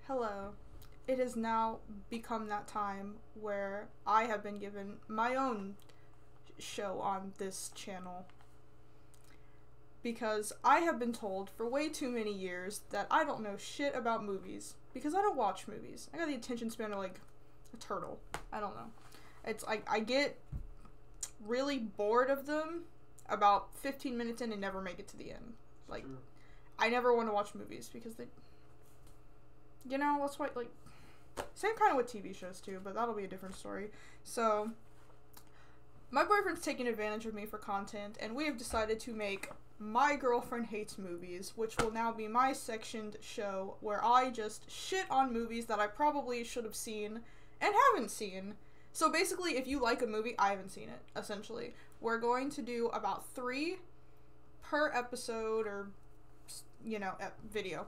Hello. It has now become that time where I have been given my own show on this channel. Because I have been told for way too many years that I don't know shit about movies. Because I don't watch movies. I got the attention span of like a turtle. I don't know. It's like I get really bored of them about 15 minutes in and never make it to the end. Like, True. I never want to watch movies because they, you know, that's why, like, same kind of with TV shows too, but that'll be a different story. So, my boyfriend's taking advantage of me for content, and we have decided to make My Girlfriend Hates Movies, which will now be my sectioned show where I just shit on movies that I probably should have seen and haven't seen. So basically, if you like a movie, I haven't seen it, essentially. We're going to do about 3 per episode or, you know, video.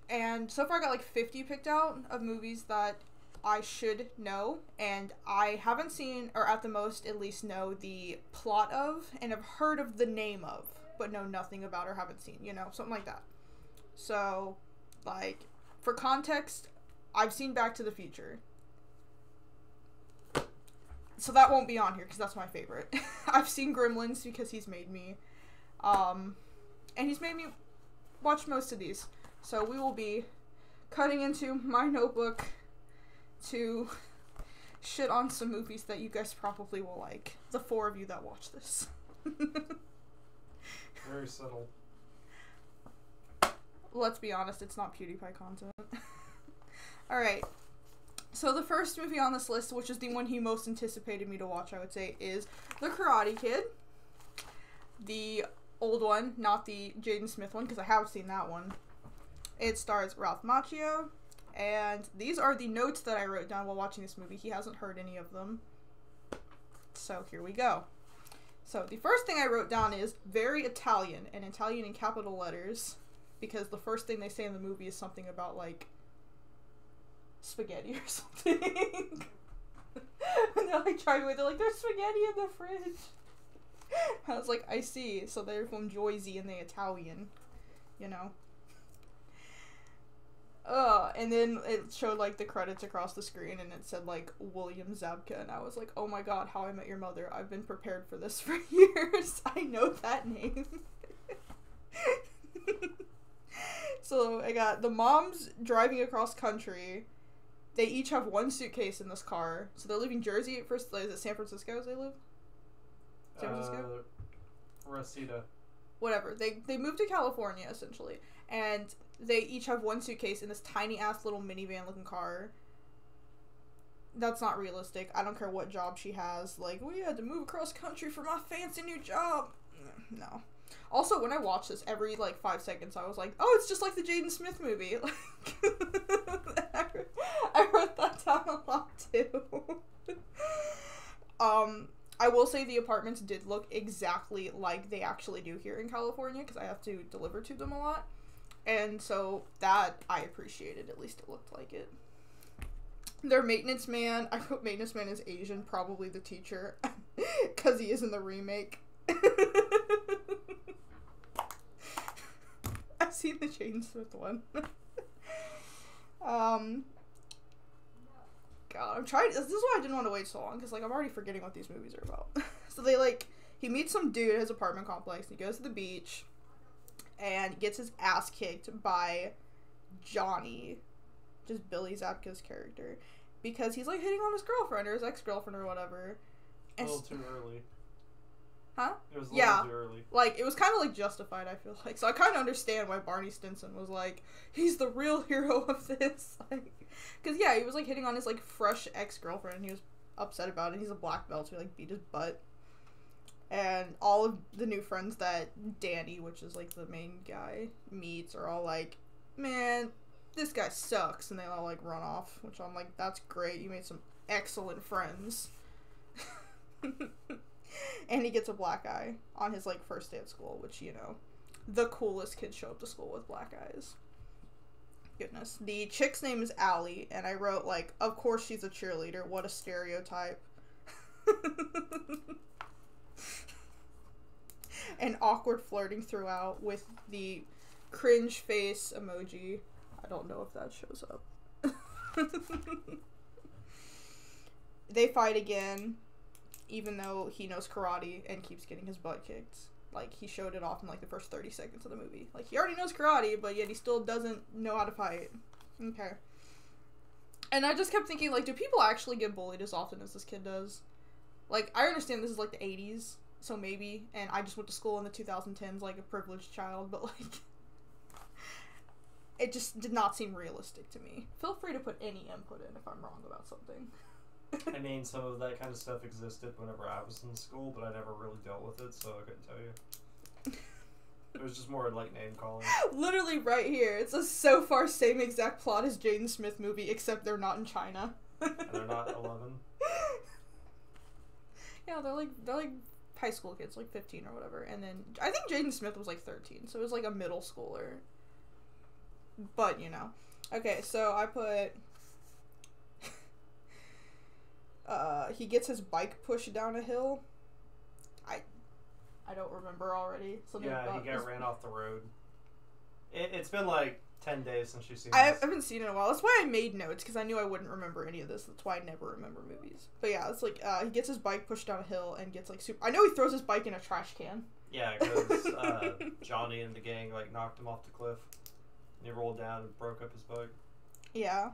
And so far I got like 50 picked out of movies that I should know, and I haven't seen, or at the most at least know the plot of, and have heard of the name of, but know nothing about or haven't seen, you know, something like that. So, like, for context, I've seen Back to the Future. So that won't be on here, because that's my favorite. I've seen Gremlins, because he's made me, and he's made me watch most of these. So we will be cutting into my notebook to shit on some movies that you guys probably will like. The 4 of you that watch this. Very subtle. Let's be honest, it's not PewDiePie content. Alright. So the first movie on this list, which is the one he most anticipated me to watch, I would say, is The Karate Kid. The old one, not the Jaden Smith one, because I have seen that one. It stars Ralph Macchio, and these are the notes that I wrote down while watching this movie. He hasn't heard any of them. So here we go. So the first thing I wrote down is very Italian, and Italian in capital letters, because the first thing they say in the movie is something about, like, spaghetti or something. And they're like driving away, they're like, there's spaghetti in the fridge. I was like, I see. So they're from Joyzy and they Italian, you know. And then it showed, like, the credits across the screen, and it said, like, William Zabka, and I was like, oh my god, How I Met Your Mother. I've been prepared for this for years. I know that name. So, I got the moms driving across country. They each have 1 suitcase in this car. So, they're leaving Jersey at first. Is it San Francisco as they live? San Francisco? Reseda. Whatever. They moved to California, essentially. And they each have 1 suitcase in this tiny-ass little minivan-looking car. That's not realistic. I don't care what job she has. Like, we had to move across country for my fancy new job. No. Also, when I watched this, every, like, 5 seconds, I was like, oh, it's just like the Jaden Smith movie. Like, I wrote that down a lot, too. I will say the apartments did look exactly like they actually do here in California, because I have to deliver to them a lot. And so that I appreciated, at least it looked like it. Their maintenance man, I wrote maintenance man is Asian, probably the teacher, because he is in the remake. I've seen the Jaden Smith one. God, I'm trying, this is why I didn't want to wait so long, because, like, I'm already forgetting what these movies are about. So they, like, he meets some dude at his apartment complex, he goes to the beach, and gets his ass kicked by Johnny, just Billy Zabka's character, because he's, like, hitting on his girlfriend, or his ex-girlfriend, or whatever. And a little too early. Huh? It was a little too early. Like, it was kind of, like, justified, I feel like. So I kind of understand why Barney Stinson was like, he's the real hero of this. Like, because, yeah, he was, like, hitting on his, like, fresh ex-girlfriend, and he was upset about it. He's a black belt, so he, like, beat his butt. And all of the new friends that Danny, which is, like, the main guy, meets are all like, man, this guy sucks. And they all, like, run off, which I'm like, that's great. You made some excellent friends. And he gets a black eye on his, like, first day at school, which, you know, the coolest kids show up to school with black eyes. Goodness. The chick's name is Allie, and I wrote, like, of course she's a cheerleader. What a stereotype. And awkward flirting throughout with the cringe face emoji. I don't know if that shows up. They fight again, even though he knows karate and keeps getting his butt kicked. Like, he showed it off in, like, the first 30 seconds of the movie. Like, he already knows karate, but yet he still doesn't know how to fight. Okay. And I just kept thinking, like, do people actually get bullied as often as this kid does? Like, I understand this is, like, the 80s, so maybe, and I just went to school in the 2010s, like, a privileged child, but, like, it just did not seem realistic to me. Feel free to put any input in if I'm wrong about something. I mean, some of that kind of stuff existed whenever I was in school, but I never really dealt with it, so I couldn't tell you. It was just more like name calling. Literally right here. It says so far same exact plot as Jaden Smith movie, except they're not in China. And they're not 11. Yeah, they're like high school kids, like 15 or whatever. And then I think Jaden Smith was like 13, so it was like a middle schooler. But, you know. Okay, so I put he gets his bike pushed down a hill. I don't remember already. Something Yeah, he got ran off the road. It's been like 10 days since you've seen I this. haven't seen it in a while. That's why I made notes, because I knew I wouldn't remember any of this. That's why I never remember movies. But yeah, it's like, he gets his bike pushed down a hill and gets like super... I know he throws his bike in a trash can. Yeah, because Johnny and the gang like knocked him off the cliff. And he rolled down and broke up his bike. Yeah.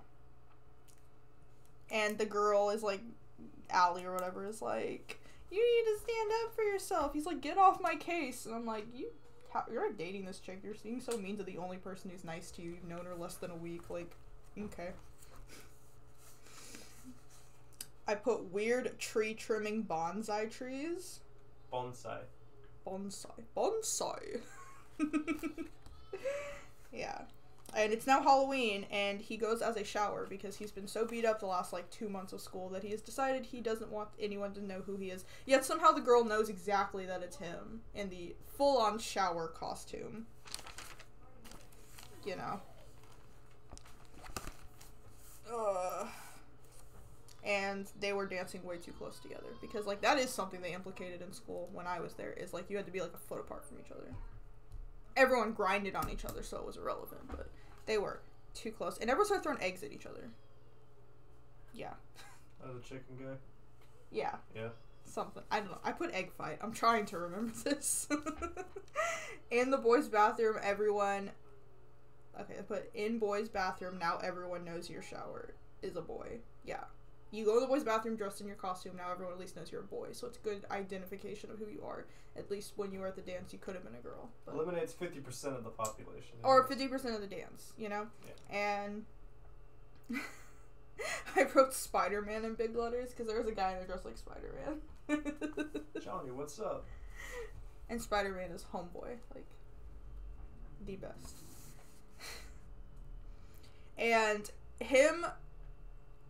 And the girl is like, Allie or whatever, is like, you need to stand up for yourself. He's like, get off my case. And I'm like, you're dating this chick. You're being so mean to the only person who's nice to you. You've known her less than a week. Like, okay. I put weird tree trimming bonsai trees. Bonsai. Bonsai. Yeah. And it's now Halloween, and he goes as a shower because he's been so beat up the last, like, 2 months of school that he has decided he doesn't want anyone to know who he is. Yet somehow the girl knows exactly that it's him in the full-on shower costume. You know. And they were dancing way too close together because, like, that is something they implicated in school when I was there, is, like, you had to be, like, a foot apart from each other. Everyone grinded on each other, so it was irrelevant, but they were too close. And everyone started throwing eggs at each other. Yeah. Oh, the chicken guy? Yeah. Yeah. Something. I don't know. I put egg fight. I'm trying to remember this. In the boys' bathroom, everyone... Okay, I put in boys' bathroom, now everyone knows your shower is a boy. Yeah. You go to the boys' bathroom dressed in your costume, now everyone at least knows you're a boy. So it's good identification of who you are. At least when you were at the dance, you could have been a girl. But... Eliminates 50% of the population. Or 50% of the dance, you know? Yeah. And I wrote Spider-Man in big letters because there was a guy in there dressed like Spider-Man. Johnny, what's up? And Spider-Man is homeboy, like, the best. And him...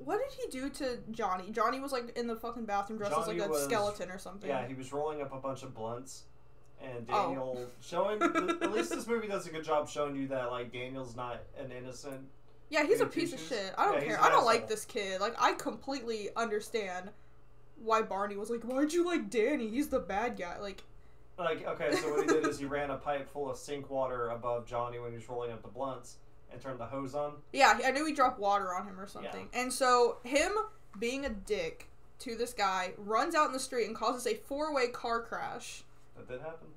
What did he do to Johnny? Johnny was, like, in the fucking bathroom dressed as, like, a skeleton or something. Yeah, he was rolling up a bunch of blunts. And Daniel showing... At least this movie does a good job showing you that, like, Daniel's not an innocent... Yeah, he's a piece of shit. I don't care. I don't like this kid. Like, I completely understand why Barney was like, why'd you like Danny? He's the bad guy. Like, okay, so what he did is he ran a pipe full of sink water above Johnny when he was rolling up the blunts. And turned the hose on? Yeah, I knew he dropped water on him or something. Yeah. And so, him being a dick to this guy runs out in the street and causes a 4-way car crash. That did happen.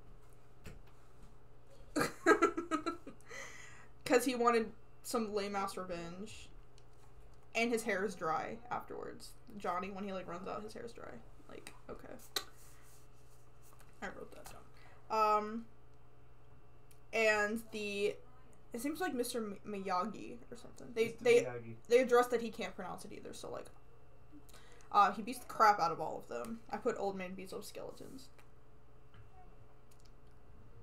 Because he wanted some lame-ass revenge. And his hair is dry afterwards. Johnny, when he, like, runs out, his hair is dry. Like, okay. I wrote that down. And the... It seems like Mr. Miyagi or something. They address that he can't pronounce it either, so, like... he beats the crap out of all of them. I put old man beats up skeletons.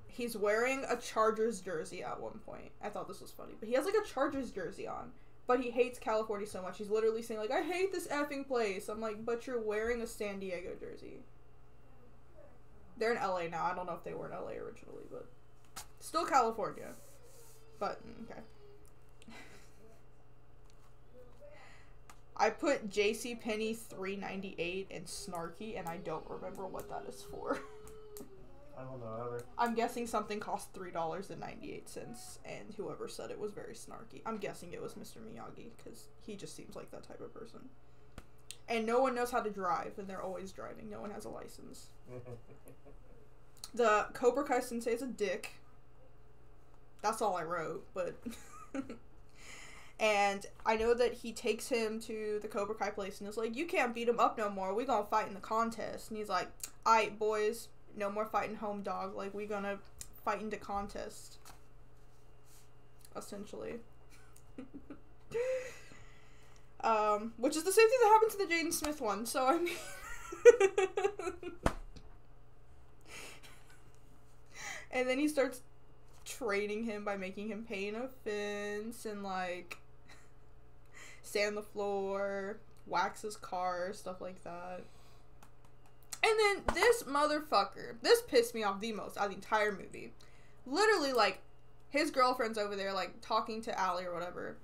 He's wearing a Chargers jersey at one point. I thought this was funny. But he has, like, a Chargers jersey on. But he hates California so much. He's literally saying, like, I hate this effing place. I'm like, but you're wearing a San Diego jersey. They're in LA now. I don't know if they were in LA originally, but... Still California. But, okay. I put JCPenney $3.98 and snarky, and I don't remember what that is for. I don't know either. I'm guessing something cost $3.98, and whoever said it was very snarky. I'm guessing it was Mr. Miyagi, because he just seems like that type of person. And no one knows how to drive, and they're always driving. No one has a license. The Cobra Kai sensei is a dick. That's all I wrote, but... And I know that he takes him to the Cobra Kai place and is like, you can't beat him up no more. We gonna fight in the contest. And he's like, aight, boys. No more fighting home, dog. Like, we gonna fight in the contest. Essentially. Which is the same thing that happened to the Jaden Smith one. So, I mean... And then he starts training him by making him paint a fence and, like... sand the floor, wax his car, stuff like that. And then this motherfucker, this pissed me off the most out of the entire movie. Literally, like, his girlfriend's over there, like, talking to Allie or whatever.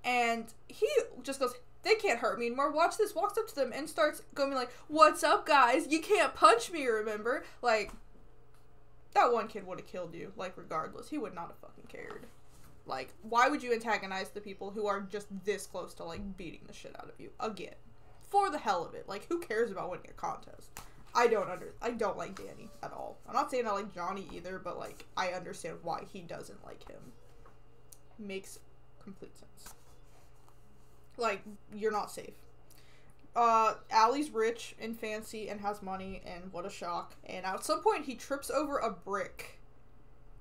And he just goes, they can't hurt me anymore. Watch this. Walks up to them and starts going like, what's up, guys? You can't punch me, remember? Like, that one kid would have killed you, like, regardless. He would not have fucking cared. Like, why would you antagonize the people who are just this close to, like, beating the shit out of you? Again. For the hell of it. Like, who cares about winning a contest? I don't like Danny at all. I'm not saying I like Johnny either, but, like, I understand why he doesn't like him. Makes complete sense. Like, you're not safe. Allie's rich and fancy and has money, and what a shock. And at some point, he trips over a brick.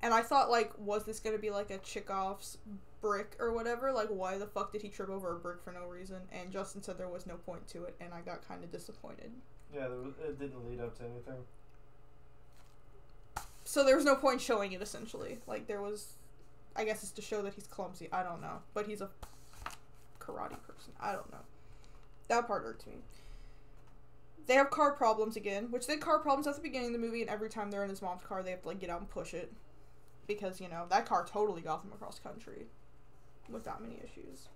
And I thought, like, was this gonna be, like, a Chekhov's brick or whatever? Like, why the fuck did he trip over a brick for no reason? And Justin said there was no point to it, and I got kind of disappointed. Yeah, it didn't lead up to anything. So there was no point showing it, essentially. Like, there was... I guess it's to show that he's clumsy. I don't know. But he's a karate person. I don't know. That part irked me. They have car problems again, which they had car problems at the beginning of the movie, and every time they're in his mom's car, they have to, like, get out and push it. Because, you know, that car totally got them across country with that many issues.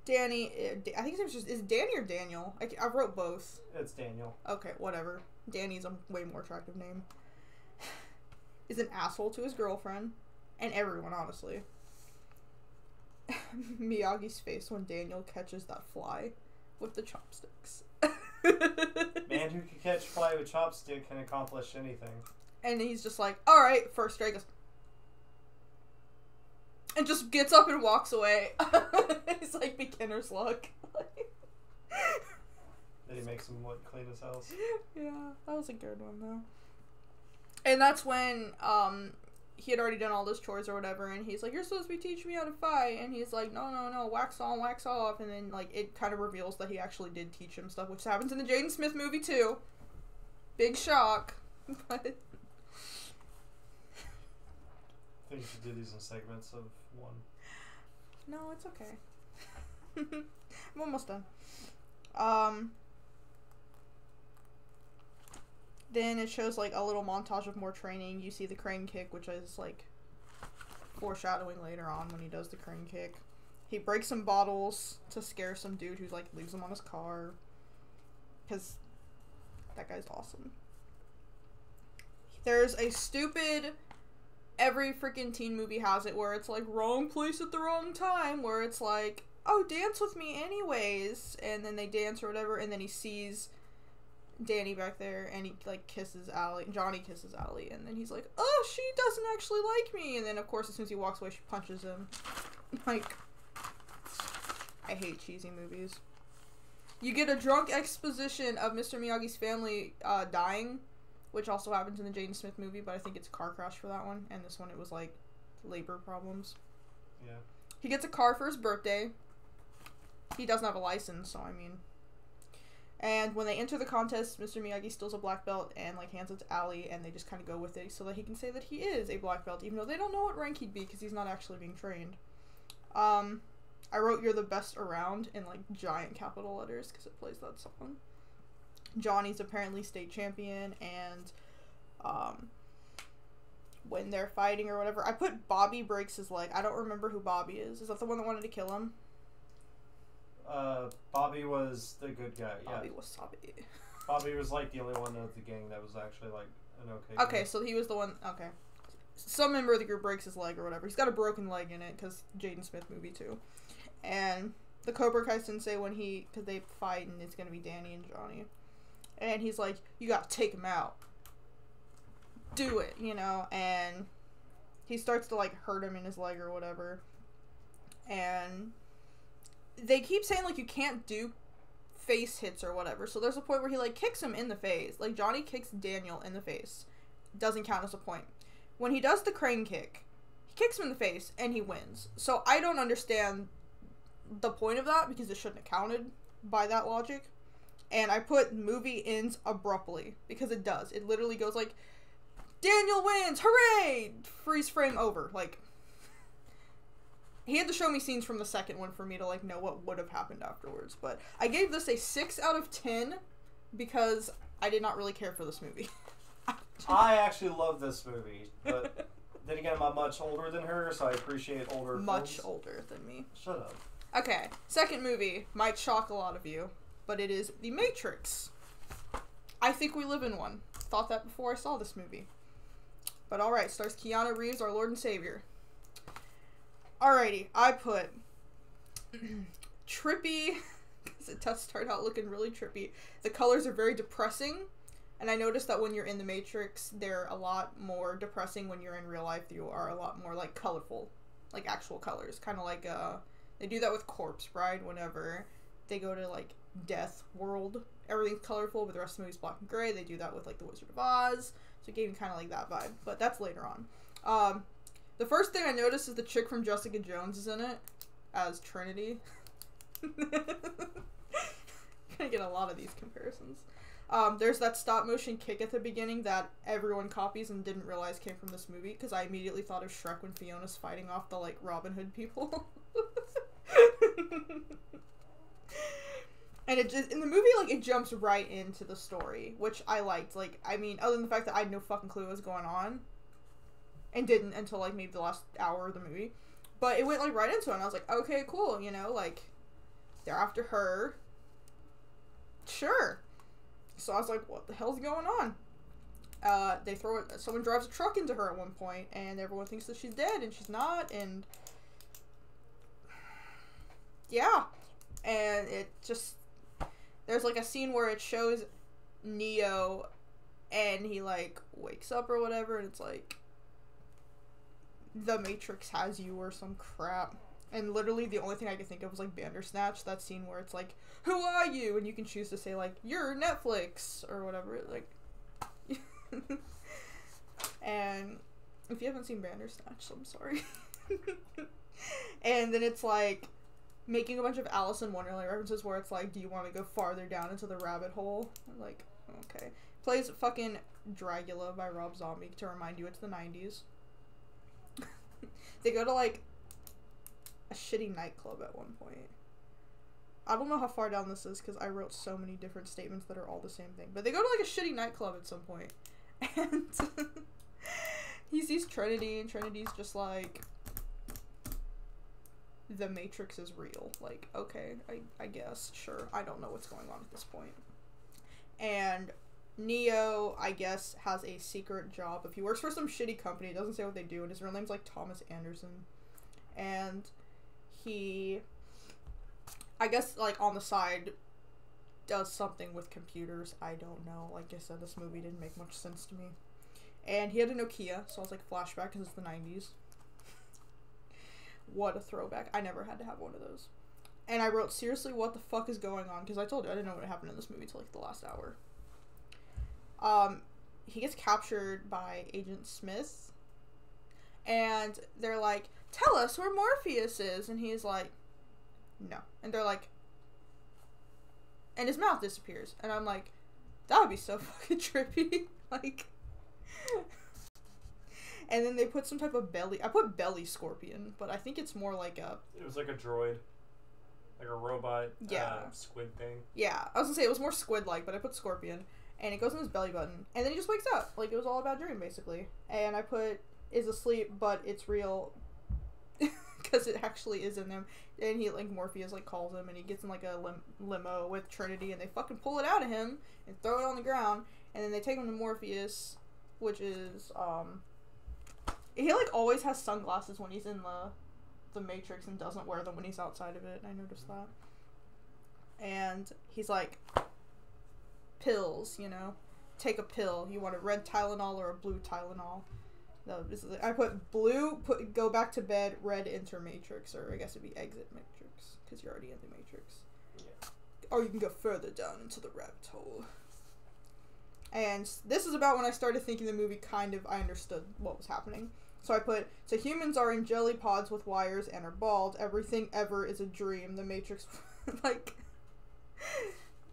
Danny, I think his name is Danny or Daniel? I wrote both. It's Daniel. Okay, whatever. Danny's a way more attractive name. Is an asshole to his girlfriend. And everyone, honestly. Miyagi's face when Daniel catches that fly with the chopsticks. Man who can catch fly with chopstick can accomplish anything. And he's just like, alright, first strike. And just gets up and walks away. It's like beginner's luck. Did he make some clean his house? Yeah, that was a good one though. And that's when he had already done all those chores or whatever, and he's like, you're supposed to be teaching me how to fight. And he's like, no, wax on, wax off. And then, like, it kind of reveals that he actually did teach him stuff, which happens in the Jaden Smith movie too. Big shock. But I think you should do these in segments of one. no, it's okay. I'm almost done. Then it shows, like, a little montage of more training. You see the crane kick, which is, like, foreshadowing later on when he does the crane kick. He breaks some bottles to scare some dude who's, like, leaves him on his car. Because that guy's awesome. There's a stupid... Every freaking teen movie has it where it's, like, wrong place at the wrong time. Where it's like, oh, dance with me anyways. And then they dance or whatever, and then he sees Danny back there, and he, like, kisses Allie. Johnny kisses Allie, and then he's like, oh, she doesn't actually like me. And then, of course, as soon as he walks away, she punches him. Like, I hate cheesy movies. You get a drunk exposition of Mr. Miyagi's family dying, which also happens in the Jaden Smith movie, but I think it's a car crash for that one. And this one, it was, like, labor problems. Yeah. He gets a car for his birthday. He doesn't have a license, so, I mean... And when they enter the contest, Mr. Miyagi steals a black belt and, like, hands it to Allie, and they just kind of go with it so that he can say that he is a black belt, even though they don't know what rank he'd be because he's not actually being trained. I wrote "You're the best around" in, like, giant capital letters because it plays that song. Johnny's apparently state champion, and when they're fighting or whatever, I put Bobby breaks his leg. I don't remember who Bobby is. Is that the one that wanted to kill him? Bobby was the good guy, yeah. Bobby Wasabi. Bobby was like the only one of the gang that was actually like an okay. Okay, so he was the one. Okay, some member of the group breaks his leg or whatever. He's got a broken leg in it because Jaden Smith movie too, and the Cobra Kai sensei because they fight and it's gonna be Danny and Johnny, and he's like, you gotta take him out, do it, you know, and he starts to like hurt him in his leg or whatever, and they keep saying like you can't do face hits or whatever, so there's a point where he like kicks him in the face, like Johnny kicks Daniel in the face, doesn't count as a point. When he does the crane kick, he kicks him in the face and he wins. So I don't understand the point of that because it shouldn't have counted by that logic. And I put movie ends abruptly because it does. It literally goes like, Daniel wins, hooray! Freeze frame over. Like, he had to show me scenes from the second one for me to like know what would have happened afterwards. But I gave this a 6 out of 10 because I did not really care for this movie. I actually love this movie, but then again, I'm much older than her, so I appreciate older Much films. older than me. Shut up. Okay, second movie might shock a lot of you, but it is The Matrix. I think we live in one. Thought that before I saw this movie. But alright, stars Keanu Reeves, our Lord and Savior. Alrighty, I put trippy, because it does start out looking really trippy. The colors are very depressing, and I noticed that when you're in The Matrix, they're a lot more depressing. When you're in real life, you are a lot more, like, colorful. Like, actual colors. Kind of like, they do that with Corpse Bride whenever they go to, like, Death World. Everything's colorful, but the rest of the movie's black and gray. They do that with, like, The Wizard of Oz. So it gave me kind of like that vibe. But that's later on. The first thing I noticed is the chick from Jessica Jones is in it as Trinity. Gonna get a lot of these comparisons. There's that stop motion kick at the beginning that everyone copies and didn't realize came from this movie, because I immediately thought of Shrek when Fiona's fighting off the, like, Robin Hood people. And it just, in the movie, like, it jumps right into the story, which I liked. Like, I mean, other than the fact that I had no fucking clue what was going on, and didn't until, like, maybe the last hour of the movie, but it went, like, right into it, and I was like, okay, cool, you know, like, they're after her. Sure. So I was like, what the hell's going on? Someone drives a truck into her at one point, and everyone thinks that she's dead, and she's not, and yeah. And it just, there's, like, a scene where it shows Neo, and he, like, wakes up or whatever, and it's like, the Matrix has you or some crap. And literally the only thing I could think of was, like, Bandersnatch, that scene where it's like, who are you? And you can choose to say, like, you're Netflix, or whatever, like. And if you haven't seen Bandersnatch, I'm sorry. And then it's, like, making a bunch of Alice in Wonderland references where it's like, do you want to go farther down into the rabbit hole? I'm like, okay. Plays fucking Dragula by Rob Zombie to remind you it's the 90s. They go to, like, a shitty nightclub at one point. I don't know how far down this is because I wrote so many different statements that are all the same thing. But they go to, like, a shitty nightclub at some point. And he sees Trinity, and Trinity's just like, the Matrix is real. Like, okay, I guess, sure. I don't know what's going on at this point. And Neo, I guess, has a secret job. If he works for some shitty company, it doesn't say what they do, and his real name's, like, Thomas Anderson. And he, I guess, like, on the side, does something with computers. I don't know. Like I said, this movie didn't make much sense to me. And he had a Nokia, so I was like, flashback, because it's the 90s. What a throwback. I never had to have one of those. And I wrote, seriously, what the fuck is going on? Because I told you, I didn't know what happened in this movie till, like, the last hour. He gets captured by Agent Smith. And they're like, tell us where Morpheus is. And he's like, no. And they're like, and his mouth disappears. And I'm like, that would be so fucking trippy. Like, and then they put some type of belly, I put belly scorpion, but I think it's more like a, it was like a droid. Like a robot, squid thing. Yeah, I was gonna say it was more squid-like, but I put scorpion. And it goes in his belly button. And then he just wakes up. Like, it was all a bad dream, basically. And I put, is asleep, but it's real. because it actually is in them. And he, like, Morpheus, like, calls him, and he gets in, like, a limo with Trinity, and they fucking pull it out of him and throw it on the ground, and then they take him to Morpheus, which is, he, like, always has sunglasses when he's in the Matrix and doesn't wear them when he's outside of it. I noticed that. And he's like, pills, you know? Take a pill. You want a red Tylenol or a blue Tylenol? No, this is it. I put blue, go back to bed, red enter Matrix, or I guess it'd be exit Matrix, because you're already in the Matrix. Yeah. Or you can go further down into the rabbit hole. And this is about when I started thinking the movie I understood what was happening. So I put, so humans are in jelly pods with wires and are bald. Everything ever is a dream. The Matrix, like,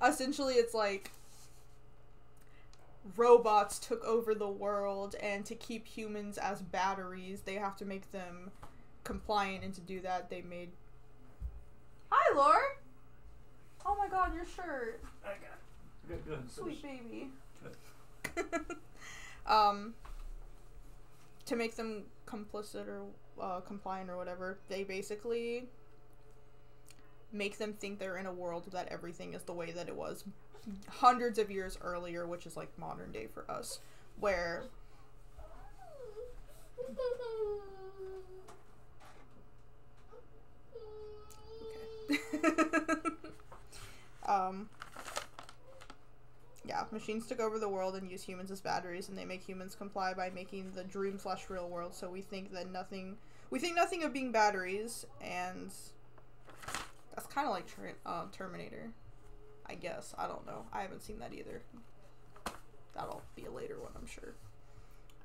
essentially it's like robots took over the world, and to keep humans as batteries, they have to make them compliant, and to do that, they made... Hi, Laura! Oh my god, your shirt. I got it. Good. Sweet baby. Good. To make them complicit or compliant or whatever, they basically make them think they're in a world that everything is the way that it was hundreds of years earlier, which is like modern day for us, where yeah, machines took over the world and use humans as batteries, and they make humans comply by making the dream/real world. So we think nothing of being batteries, and that's kind of like Terminator, I guess. I don't know. I haven't seen that either. That'll be a later one, I'm sure.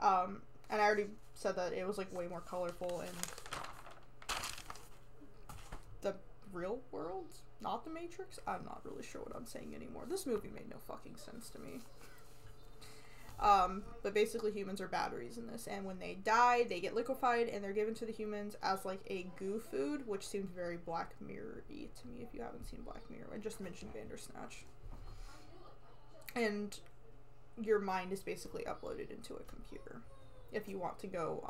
And I already said that it was like way more colorful in the real world, not the Matrix. I'm not really sure what I'm saying anymore. This movie made no fucking sense to me. But basically humans are batteries in this, and when they die, they get liquefied, and they're given to the humans as like a goo food, which seems very Black Mirror-y to me if you haven't seen Black Mirror. I just mentioned Bandersnatch. And your mind is basically uploaded into a computer. If you want to go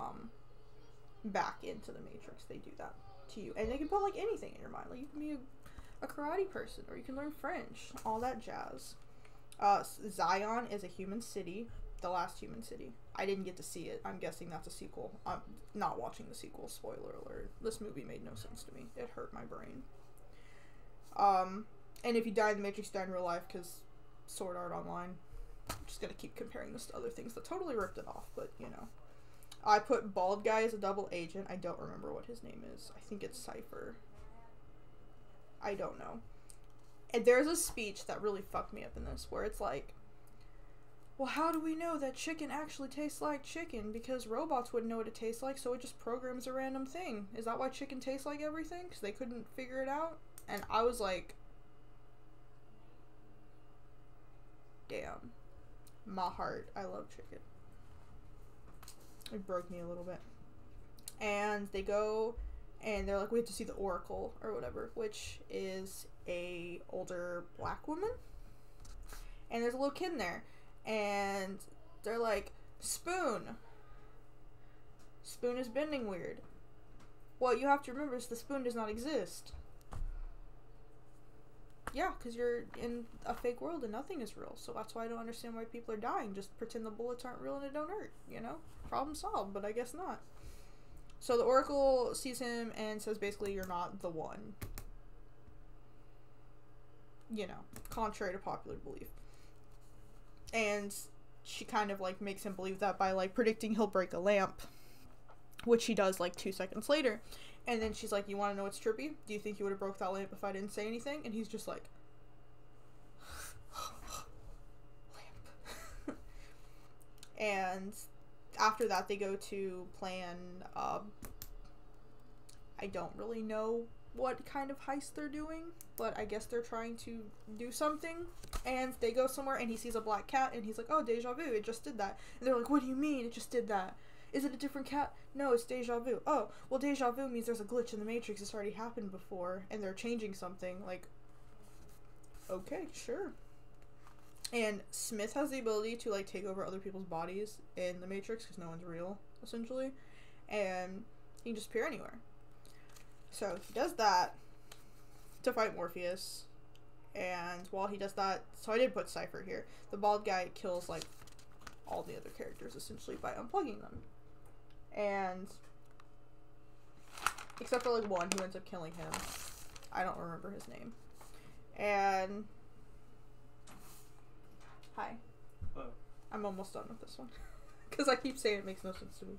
back into the Matrix, they do that to you. And they can put like anything in your mind. Like you can be a karate person, or you can learn French, all that jazz. Zion is a human city, the last human city. I didn't get to see it. I'm guessing that's a sequel. I'm not watching the sequel, spoiler alert. This movie made no sense to me. It hurt my brain. And if you die in the Matrix, you die in real life, because Sword Art Online. I'm just gonna keep comparing this to other things that totally ripped it off, but you know. I put bald guy as a double agent. I don't remember what his name is. I think it's Cypher. I don't know. And there's a speech that really fucked me up in this, where it's like, well, how do we know that chicken actually tastes like chicken? Because robots wouldn't know what it tastes like, so it just programs a random thing. Is that why chicken tastes like everything? Because they couldn't figure it out? And I was like, damn. My heart. I love chicken. It broke me a little bit. And they go, and they're like, we have to see the Oracle, or whatever, which is a older black woman. And there's a little kid in there. And they're like, Spoon. Spoon is bending weird. What you have to remember is the spoon does not exist. Yeah, because you're in a fake world and nothing is real. So that's why I don't understand why people are dying. Just pretend the bullets aren't real and it don't hurt, you know? Problem solved, but I guess not. So the Oracle sees him and says basically, you're not the one. You know, contrary to popular belief. And she kind of like makes him believe that by like predicting he'll break a lamp, which he does like 2 seconds later. And then she's like, you want to know what's trippy? Do you think you would have broke that lamp if I didn't say anything? And he's just like, lamp. And after that, they go to plan, I don't really know what kind of heist they're doing, but I guess they're trying to do something. And they go somewhere, and he sees a black cat, and he's like, oh, deja vu, it just did that. And they're like, what do you mean it just did that? Is it a different cat? No, it's deja vu. Oh, well, deja vu means there's a glitch in the Matrix. It's already happened before, and they're changing something. Like, okay, sure. And Smith has the ability to, like, take over other people's bodies in the Matrix, because no one's real, essentially. And he can just appear anywhere. So he does that to fight Morpheus. And while he does that, so I did put Cypher here. The bald guy kills, like, all the other characters, essentially, by unplugging them. And, except for, like, one who ends up killing him. I don't remember his name. And, hi. Hello. I'm almost done with this one. Because I keep saying it makes no sense to me.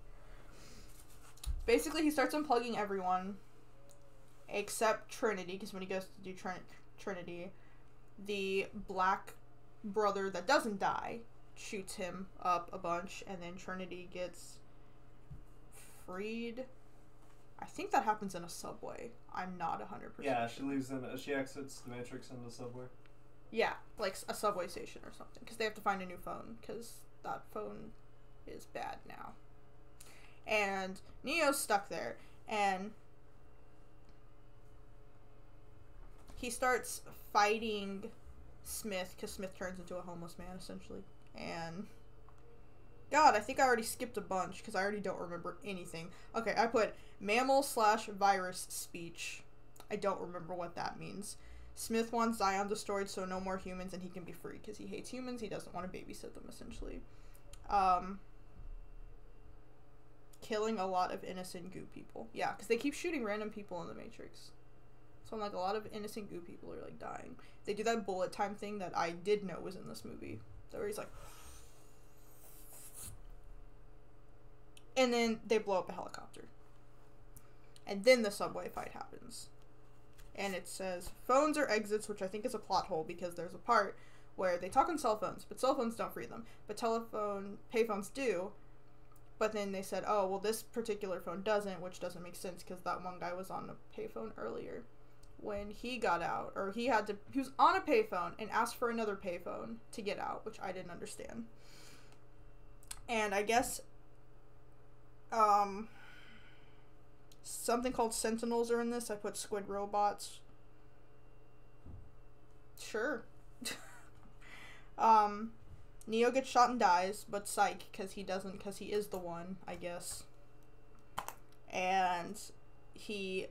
Basically, he starts unplugging everyone, except Trinity, because when he goes to do Trinity, the black brother that doesn't die shoots him up a bunch, and then Trinity gets freed. I think that happens in a subway. I'm not 100%. Yeah, she exits the Matrix in the subway. Yeah, like a subway station or something, because they have to find a new phone, because that phone is bad now. And Neo's stuck there, and he starts fighting Smith, because Smith turns into a homeless man, essentially. And, God, I think I already skipped a bunch, because I already don't remember anything. Okay, I put mammal/virus speech. I don't remember what that means. Smith wants Zion destroyed so no more humans and he can be free, because he hates humans, he doesn't want to babysit them, essentially. Killing a lot of innocent goo people. Yeah, because they keep shooting random people in the Matrix. So, like, a lot of innocent goo people are, like, dying. They do that bullet time thing that I did know was in this movie. Where he's like... And then they blow up a helicopter. And then the subway fight happens. And it says, phones are exits, which I think is a plot hole, because there's a part where they talk on cell phones, but cell phones don't free them. But payphones do. But then they said, oh, well, this particular phone doesn't, which doesn't make sense, because that one guy was on a payphone earlier. When he got out, or he was on a payphone and asked for another payphone to get out, which I didn't understand. And I guess, something called Sentinels are in this. I put squid robots. Sure. Neo gets shot and dies, but psych, because he is the one, I guess. And he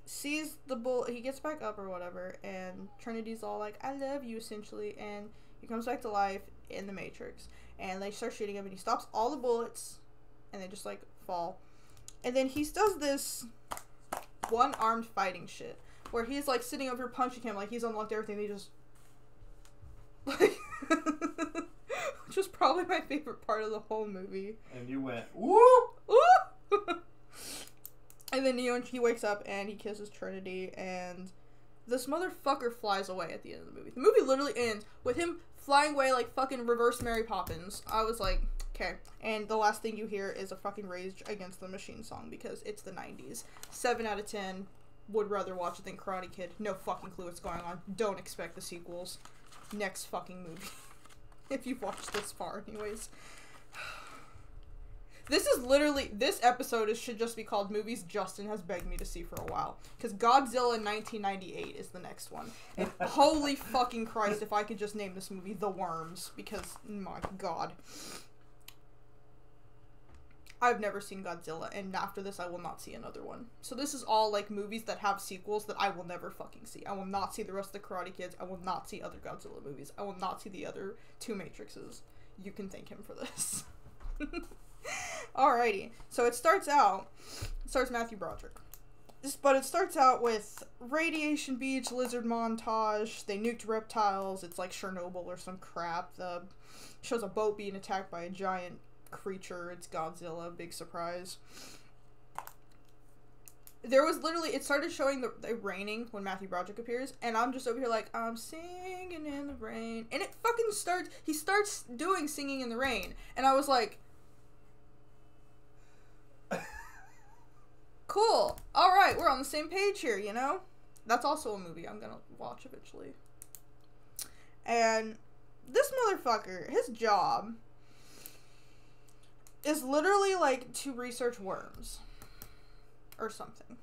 sees the he gets back up or whatever, and Trinity's all like, I love you, essentially, and he comes back to life in the Matrix, and they start shooting him, and he stops all the bullets, and they just, like, fall. And then he does this one-armed fighting shit, where he's, like, sitting over punching him like he's unlocked everything, they just... like... which was probably my favorite part of the whole movie. And you went, whoop! Whoop! And then he wakes up and he kisses Trinity, and this motherfucker flies away at the end of the movie. The movie literally ends with him flying away like fucking reverse Mary Poppins. I was like, okay. And the last thing you hear is a fucking Rage Against the Machine song, because it's the 90s. 7 out of 10 would rather watch it than Karate Kid. No fucking clue what's going on. Don't expect the sequels. Next fucking movie. If you've watched this far, anyways. This episode should just be called Movies Justin Has Begged Me to See for a While. Because Godzilla in 1998 is the next one. And holy fucking Christ, if I could just name this movie The Worms. Because, my god. I've never seen Godzilla, and after this I will not see another one. So this is all, like, movies that have sequels that I will never fucking see. I will not see the rest of the Karate Kids. I will not see other Godzilla movies. I will not see the other 2 Matrixes. You can thank him for this. Alrighty, so it starts Matthew Broderick. But it starts out with Radiation Beach, lizard montage, they nuked reptiles, it's like Chernobyl or some crap. Shows a boat being attacked by a giant creature, it's Godzilla, big surprise. There was literally, it started showing the raining when Matthew Broderick appears, and I'm just over here like, I'm singing in the rain, and it fucking he starts doing Singing in the Rain, and I was like, cool, alright, we're on the same page here, you know? That's also a movie I'm gonna watch eventually. And this motherfucker, his job is literally, like, to research worms. Or something.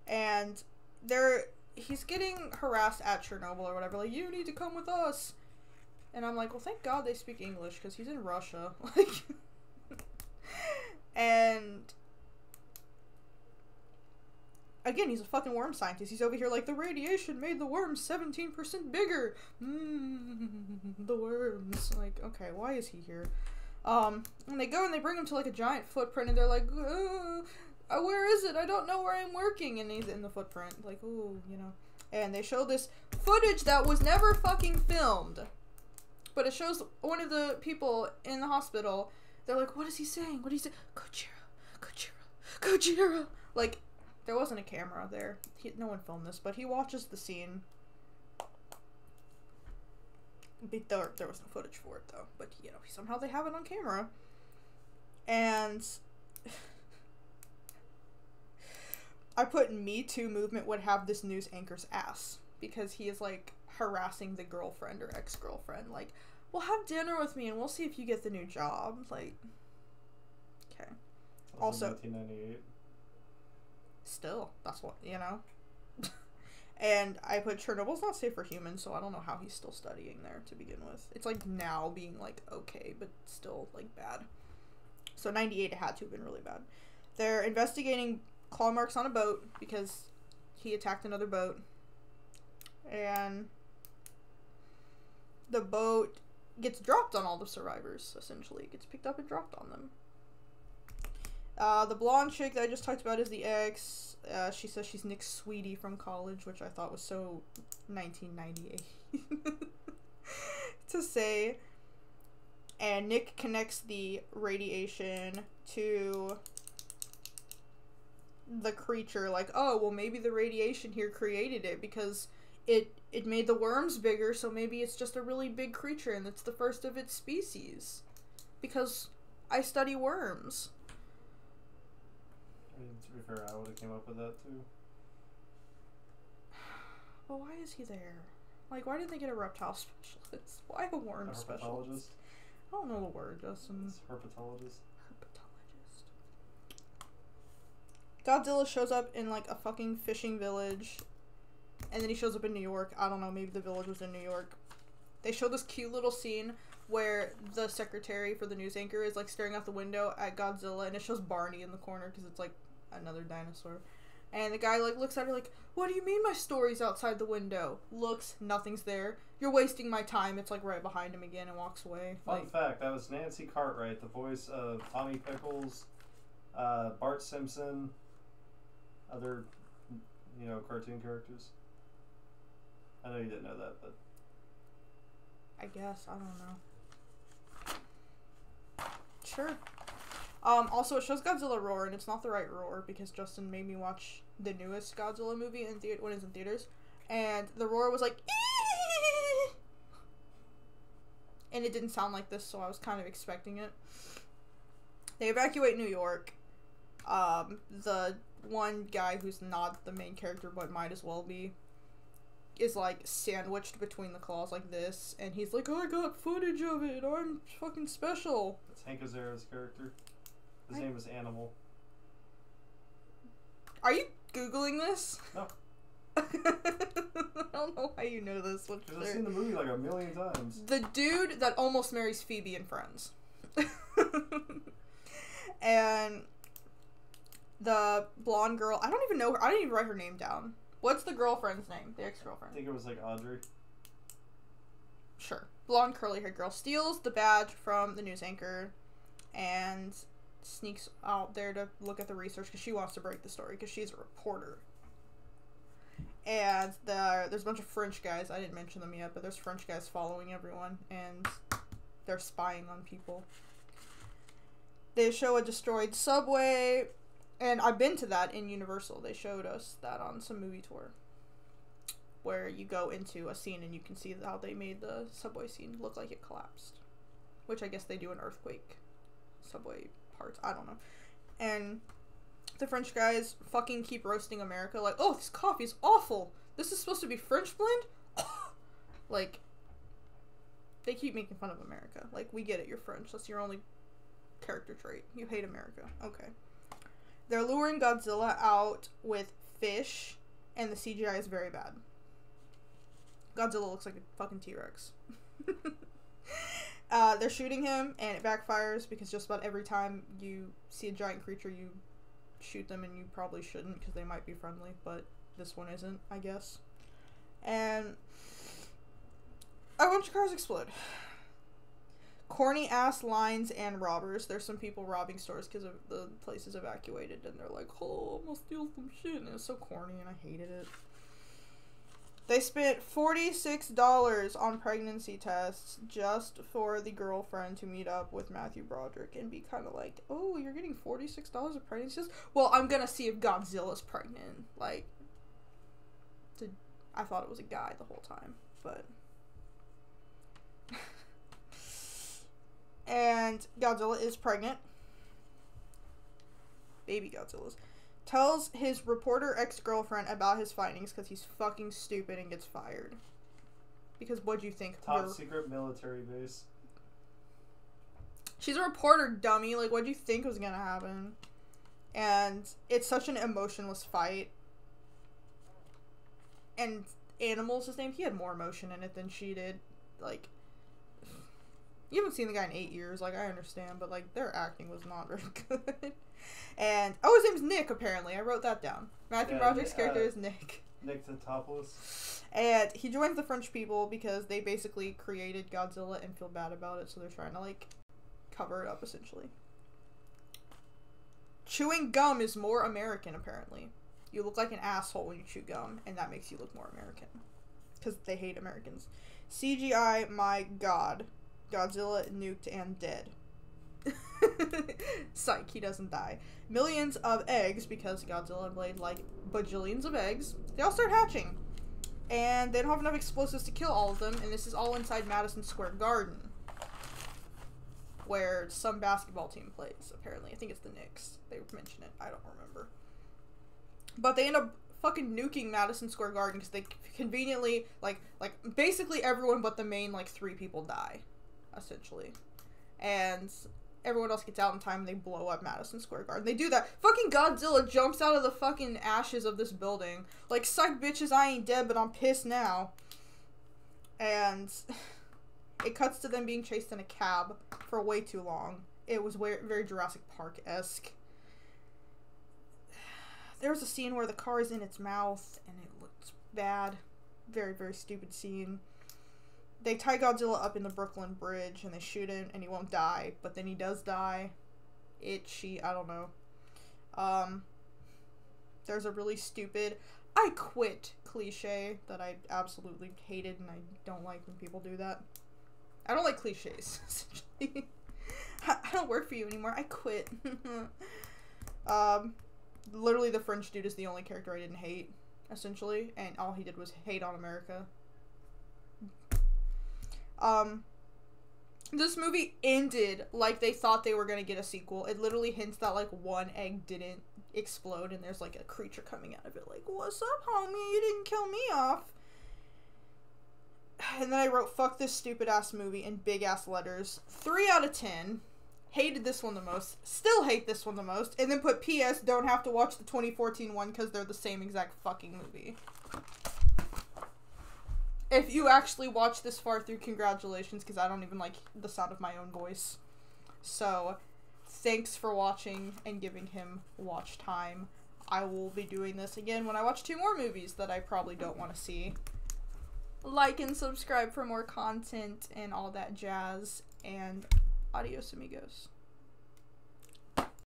And he's getting harassed at Chernobyl or whatever, like, you need to come with us. And I'm like, well, thank God they speak English, because he's in Russia. Like, and again, he's a fucking worm scientist. He's over here like, the radiation made the worms 17% bigger. The worms. Like, okay, why is he here? And they go and they bring him to like a giant footprint, and they're like, where is it? I don't know where I'm working. And he's in the footprint, like, ooh, you know. And they show this footage that was never fucking filmed. But it shows one of the people in the hospital. They're like, what is he saying? What is he saying? Kojiro, Kojiro, Kojiro. Like, there wasn't a camera there. No one filmed this, but he watches the scene. There was no footage for it, though. But, you know, somehow they have it on camera. And I put Me Too movement would have this news anchor's ass. Because he is, like, harassing the girlfriend or ex-girlfriend. Like, well, have dinner with me and we'll see if you get the new job. Like, okay. Also, 1998. Still, that's what, you know. And I put Chernobyl's not safe for humans, so I don't know how he's still studying there to begin with. It's like now being like okay, but still like bad. So 98, it had to have been really bad. They're investigating claw marks on a boat because he attacked another boat. And the boat gets dropped on all the survivors, essentially. It gets picked up and dropped on them. The blonde chick that I just talked about is the ex. She says she's Nick's sweetie from college, which I thought was so 1998 to say. And Nick connects the radiation to the creature, like, oh, well, maybe the radiation here created it because it made the worms bigger, so maybe it's just a really big creature and it's the first of its species. Because I study worms. I mean, to be fair, I would have came up with that too. But why is he there? Like, why didn't they get a reptile specialist? Why a worm specialist? I don't know the word, Justin. It's herpetologist. Herpetologist. Godzilla shows up in, like, a fucking fishing village. And then he shows up in New York. I don't know, maybe the village was in New York. They show this cute little scene where the secretary for the news anchor is, like, staring out the window at Godzilla. And it shows Barney in the corner because it's, like, another dinosaur. And the guy, like, looks at her like, what do you mean my story's outside the window? Looks, nothing's there. You're wasting my time. It's, like, right behind him again and walks away. Fun fact, that was Nancy Cartwright, the voice of Tommy Pickles, Bart Simpson, other, you know, cartoon characters. I know you didn't know that, but... I guess. I don't know. Sure. Also, it shows Godzilla roar, and it's not the right roar, because Justin made me watch the newest Godzilla movie when it's in theaters, and the roar was like, Eee! And it didn't sound like this, so I was kind of expecting it. They evacuate New York. The one guy who's not the main character, but might as well be, is, like, sandwiched between the claws like this, and he's like, oh, I got footage of it, I'm fucking special. That's Hank Azera's character. His name is Animal. Are you Googling this? No. I don't know why you know this. Because I've seen the movie like a million times. The dude that almost marries Phoebe in Friends. And the blonde girl, I don't even know her. I didn't even write her name down. What's the girlfriend's name? The ex-girlfriend. I think it was like Audrey. Sure. Blonde curly-haired girl steals the badge from the news anchor and sneaks out there to look at the research because she wants to break the story because she's a reporter. And there's a bunch of French guys. I didn't mention them yet, but there's French guys following everyone, and they're spying on people. They show a destroyed subway, and I've been to that in Universal. They showed us that on some movie tour, where you go into a scene and you can see how they made the subway scene look like it collapsed, which I guess they do in earthquake subway parts. I don't know. And the French guys fucking keep roasting America, like, oh, this coffee's awful. This is supposed to be French blend? Like, they keep making fun of America. Like, we get it, you're French. That's your only character trait. You hate America. Okay. They're luring Godzilla out with fish, and the CGI is very bad. Godzilla looks like a fucking T-Rex. They're shooting him, and it backfires because just about every time you see a giant creature, you shoot them, and you probably shouldn't because they might be friendly, but this one isn't, I guess. And a bunch of cars explode. Corny ass lines and robbers. There's some people robbing stores because of the place is evacuated, and they're like, oh, I'm gonna steal some shit, and it's so corny, and I hated it. They spent $46 on pregnancy tests just for the girlfriend to meet up with Matthew Broderick and be kind of like, oh, you're getting $46 of pregnancy tests? Well, I'm gonna see if Godzilla's pregnant. Like, I thought it was a guy the whole time, but... And Godzilla is pregnant. Baby Godzilla's. Tells his reporter ex-girlfriend about his findings because he's fucking stupid and gets fired. Because what'd you think? Top secret military base. She's a reporter, dummy. Like, what'd you think was gonna happen? And it's such an emotionless fight. And Animal's his name. He had more emotion in it than she did. Like... You haven't seen the guy in 8 years, like, I understand, but, like, their acting was not very good. And, oh, his name's Nick, apparently. I wrote that down. Matthew Broderick's character is Nick. Nick Tatopoulos. And he joins the French people because they basically created Godzilla and feel bad about it, so they're trying to, like, cover it up, essentially. Chewing gum is more American, apparently. You look like an asshole when you chew gum, and that makes you look more American. Because they hate Americans. CGI, my god. Godzilla nuked and dead. Psych, he doesn't die. Millions of eggs, because Godzilla laid like bajillions of eggs. They all start hatching. And they don't have enough explosives to kill all of them, and this is all inside Madison Square Garden. Where some basketball team plays, apparently. I think it's the Knicks. They mention it. I don't remember. But they end up fucking nuking Madison Square Garden because they conveniently, like, basically everyone but the main, like, 3 people die. Essentially. And everyone else gets out in time and they blow up Madison Square Garden. They do that. Fucking Godzilla jumps out of the fucking ashes of this building. Like, psych bitches, I ain't dead, but I'm pissed now. And it cuts to them being chased in a cab for way too long. It was very Jurassic Park-esque. There was a scene where the car is in its mouth and it looks bad. Very, very stupid scene. They tie Godzilla up in the Brooklyn Bridge, and they shoot him, and he won't die, but then he does die. I don't know. There's a really stupid, I quit cliche that I absolutely hated, and I don't like when people do that. I don't like cliches, essentially. I don't work for you anymore, I quit. Literally the French dude is the only character I didn't hate, essentially, and all he did was hate on America. This movie ended like they thought they were gonna get a sequel. It literally hints that, like, one egg didn't explode and there's, like, a creature coming out of it, like, what's up, homie? You didn't kill me off. And then I wrote, fuck this stupid-ass movie in big-ass letters. 3 out of 10. Hated this one the most. Still hate this one the most. And then put P.S. Don't have to watch the 2014 one because they're the same exact fucking movie. If you actually watch this far through, congratulations, because I don't even like the sound of my own voice. So, thanks for watching and giving him watch time. I will be doing this again when I watch 2 more movies that I probably don't want to see. Like and subscribe for more content and all that jazz, and adios amigos.